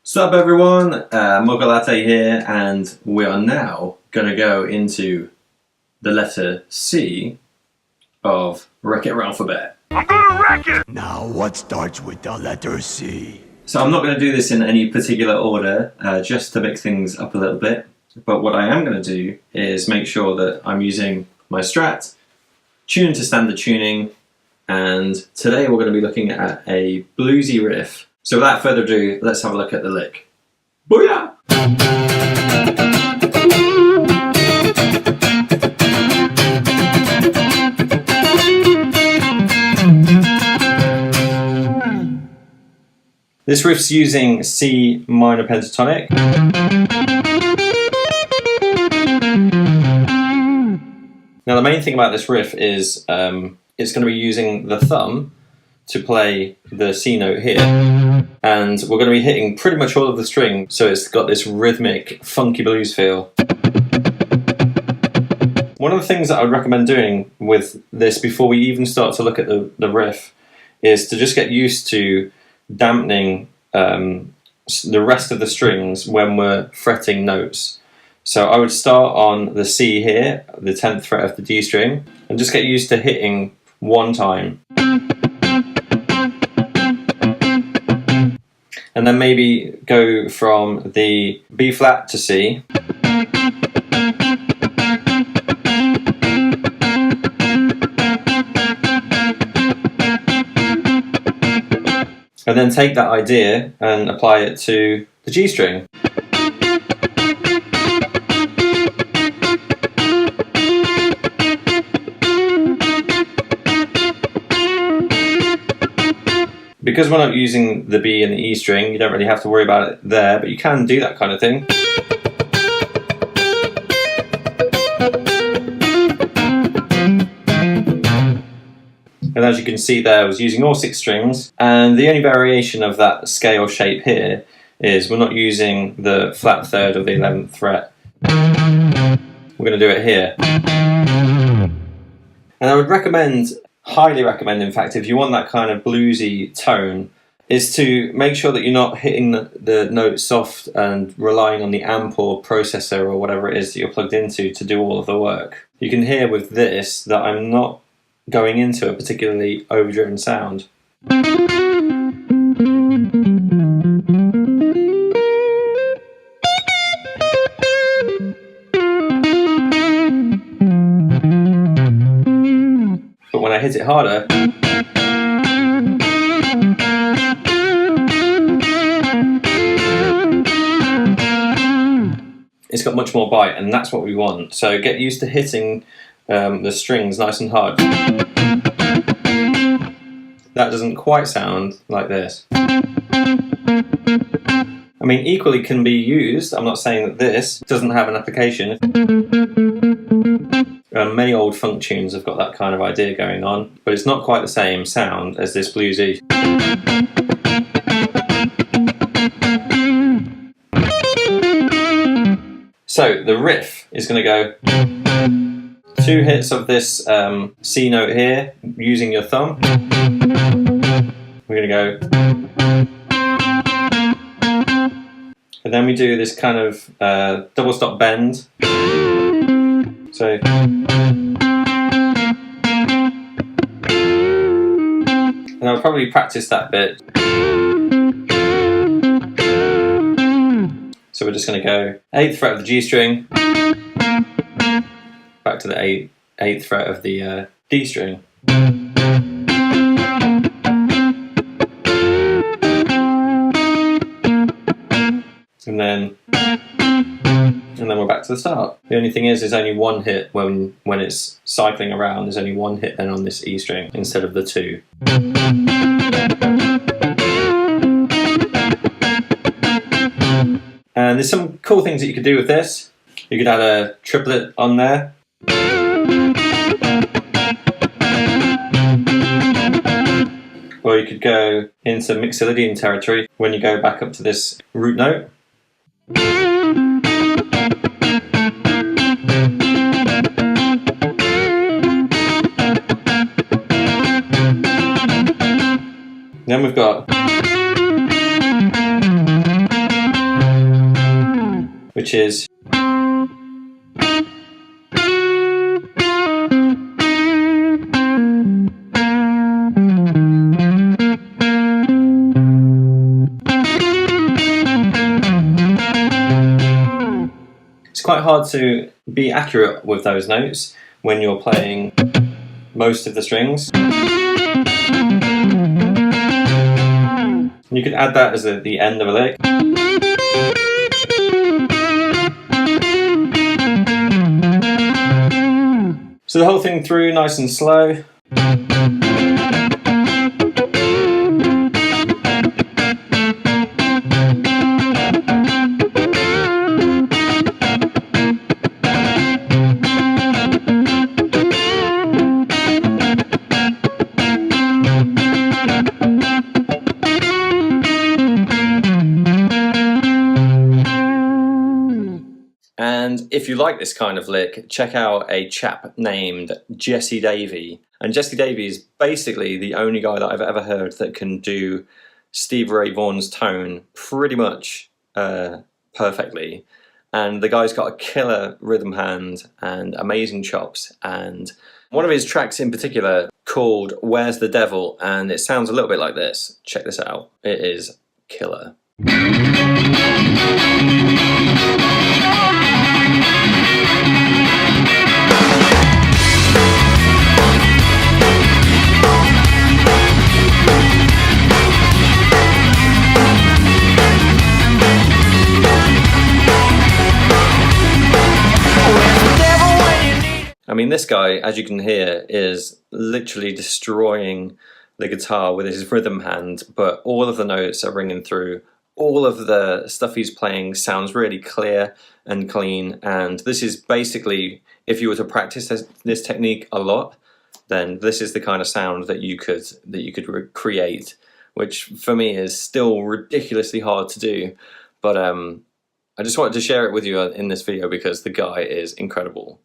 Sup everyone, Moakalatte here, and we are now going to go into the letter C of Wreck It Ralphabet. I'm gonna wreck it! Now what starts with the letter C? So I'm not going to do this in any particular order, just to mix things up a little bit, but what I am going to do is make sure that I'm using my Strat, tuned to standard tuning, and today we're going to be looking at a bluesy riff. So without further ado, let's have a look at the lick. Booyah! This riff's using C minor pentatonic. Now the main thing about this riff is it's going to be using the thumb to play the C note here, and we're going to be hitting pretty much all of the string, so it's got this rhythmic, funky blues feel. One of the things that I would recommend doing with this before we even start to look at the riff is to just get used to dampening the rest of the strings when we're fretting notes. So I would start on the C here, the 10th fret of the D string, and just get used to hitting one time. And then maybe go from the B flat to C. And then take that idea and apply it to the G string. Because we're not using the B and the E string, you don't really have to worry about it there, but you can do that kind of thing. And as you can see there, I was using all 6 strings, and the only variation of that scale shape here is we're not using the flat 3rd of the 11th fret. We're going to do it here. And I would recommend, highly recommend in fact, if you want that kind of bluesy tone, is to make sure that you're not hitting the note soft and relying on the amp or processor or whatever it is that you're plugged into to do all of the work. You can hear with this that I'm not going into a particularly overdriven sound. But when I hit it harder, it's got much more bite, and that's what we want. So get used to hitting the strings nice and hard. That doesn't quite sound like this. I mean, equally can be used. I'm not saying that this doesn't have an application. Many old funk tunes have got that kind of idea going on, but it's not quite the same sound as this bluesy. So the riff is going to go 2 hits of this C note here using your thumb. We're going to go, and then we do this kind of double stop bend. So, and I'll probably practice that bit. So we're just going to go 8th fret of the G string, back to the 8th fret of the D string. And then we're back to the start. The only thing is there's only 1 hit when it's cycling around. There's only 1 hit then on this E string instead of the 2. And there's some cool things that you could do with this. You could add a triplet on there. Or you could go into Mixolydian territory when you go back up to this root note. Then we've got which is quite hard to be accurate with those notes when you're playing most of the strings. You could add that as the end of a lick. So the whole thing through nice and slow. And if you like this kind of lick, check out a chap named Jesse Davey. And Jesse Davey is basically the only guy that I've ever heard that can do Stevie Ray Vaughan's tone pretty much perfectly. And the guy's got a killer rhythm hand and amazing chops. And one of his tracks in particular called Where's the Devil? And it sounds a little bit like this. Check this out. It is killer. I mean, this guy, as you can hear, is literally destroying the guitar with his rhythm hand, but all of the notes are ringing through. All of the stuff he's playing sounds really clear and clean, and this is basically, if you were to practice this technique a lot, then this is the kind of sound that you could create, which for me is still ridiculously hard to do, but I just wanted to share it with you in this video because the guy is incredible.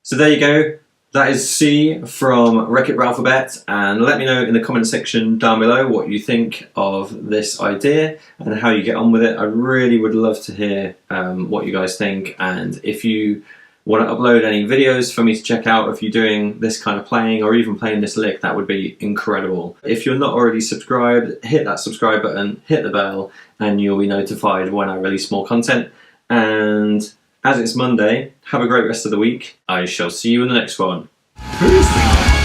So there you go, that is C from Wreck It Ralphabet, and let me know in the comment section down below what you think of this idea and how you get on with it. I really would love to hear what you guys think, and if you want to upload any videos for me to check out if you're doing this kind of playing or even playing this lick, that would be incredible. If you're not already subscribed, hit that subscribe button, hit the bell, and you'll be notified when I release more content. And as it's Monday, have a great rest of the week. I shall see you in the next one. Peace.